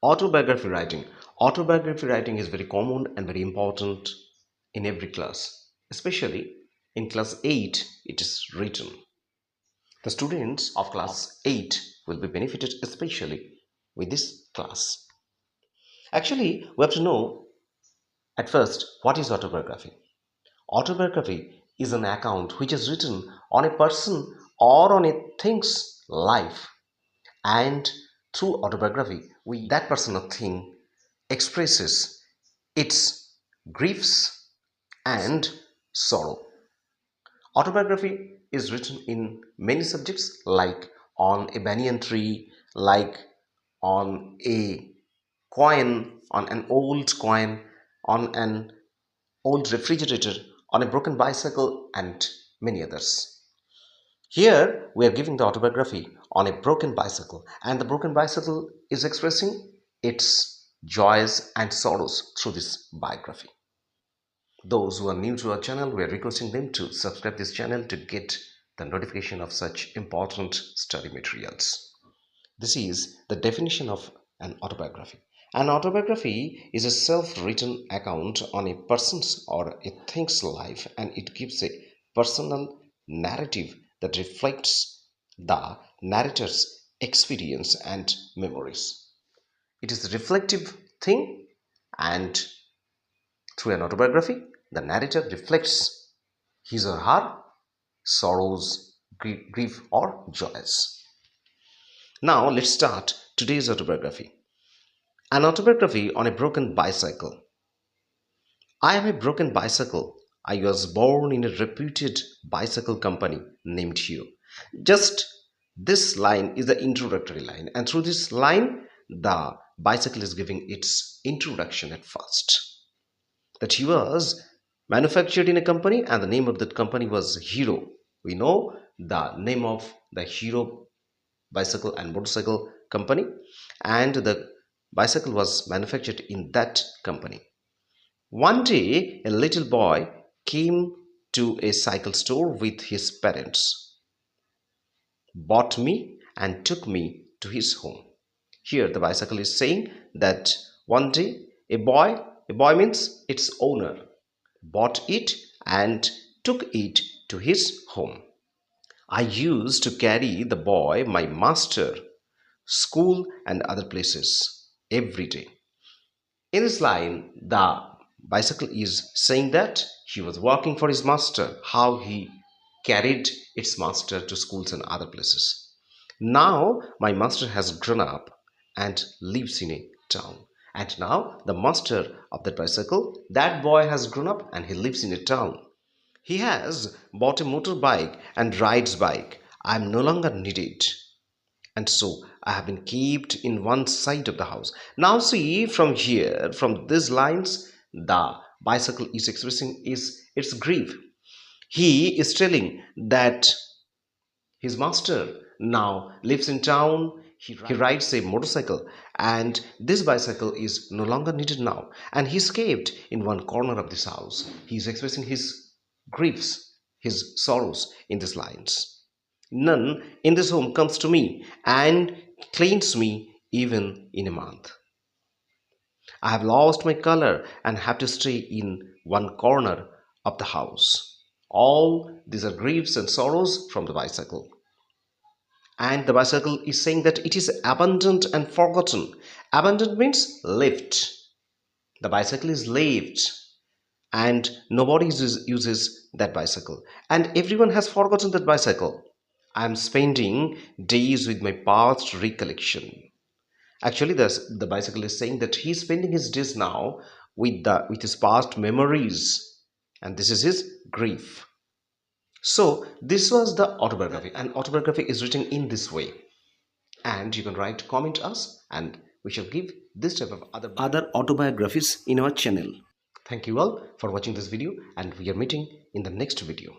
Autobiography writing. Autobiography writing is very common and very important in every class, especially in class 8 it is written. The students of class 8 will be benefited especially with this class. Actually, we have to know at first what is autobiography. Autobiography is an account which is written on a person or on a thing's life, and through autobiography that person or thing expresses its griefs and sorrow. Autobiography is written in many subjects, like on a banyan tree, like on a coin, on an old coin, on an old refrigerator, on a broken bicycle, and many others. Here we are giving the autobiography on a broken bicycle, and the broken bicycle is expressing its joys and sorrows through this biography. Those who are new to our channel, we are requesting them to subscribe this channel to get the notification of such important study materials. This is the definition of an autobiography. An autobiography is a self-written account on a person's or a thing's life, and it gives a personal narrative that reflects the narrator's experience and memories. It is a reflective thing, and through an autobiography, the narrator reflects his or her sorrows, grief, or joys. Now, let's start today's autobiography. An autobiography on a broken bicycle. I am a broken bicycle. I was born in a reputed bicycle company named Hero. Just this line is the introductory line, and through this line, the bicycle is giving its introduction at first. That he was manufactured in a company, and the name of that company was Hero. We know the name of the Hero bicycle and motorcycle company, and the bicycle was manufactured in that company. One day, a little boy came to a cycle store with his parents, bought me, and took me to his home. Here, the bicycle is saying that one day a boy means its owner, bought it and took it to his home. I used to carry the boy, my master, school, and other places every day. In this line, the bicycle is saying that he was working for his master, how he carried its master to schools and other places. Now, my master has grown up and lives in a town. And now, the master of that bicycle, that boy has grown up and he lives in a town. He has bought a motorbike and rides bike. I am no longer needed, and so I have been kept in one side of the house. Now see, from here, from these lines, the bicycle is expressing is its grief. He is telling that his master now lives in town. He rides a motorcycle, and this bicycle is no longer needed now, and he's kept in one corner of this house. He is expressing his griefs, his sorrows in these lines. None in this home comes to me and cleans me even in a month. I have lost my color and have to stay in one corner of the house. All these are griefs and sorrows from the bicycle. And the bicycle is saying that it is abandoned and forgotten. Abandoned means left. The bicycle is left, and nobody uses that bicycle, and everyone has forgotten that bicycle. I am spending days with my past recollection. Actually, the bicycle is saying that he's spending his days now with his past memories, and this is his grief. So this was the autobiography, and autobiography is written in this way. And you can write, comment us, and we shall give this type of other autobiographies in our channel. Thank you all for watching this video, and we are meeting in the next video.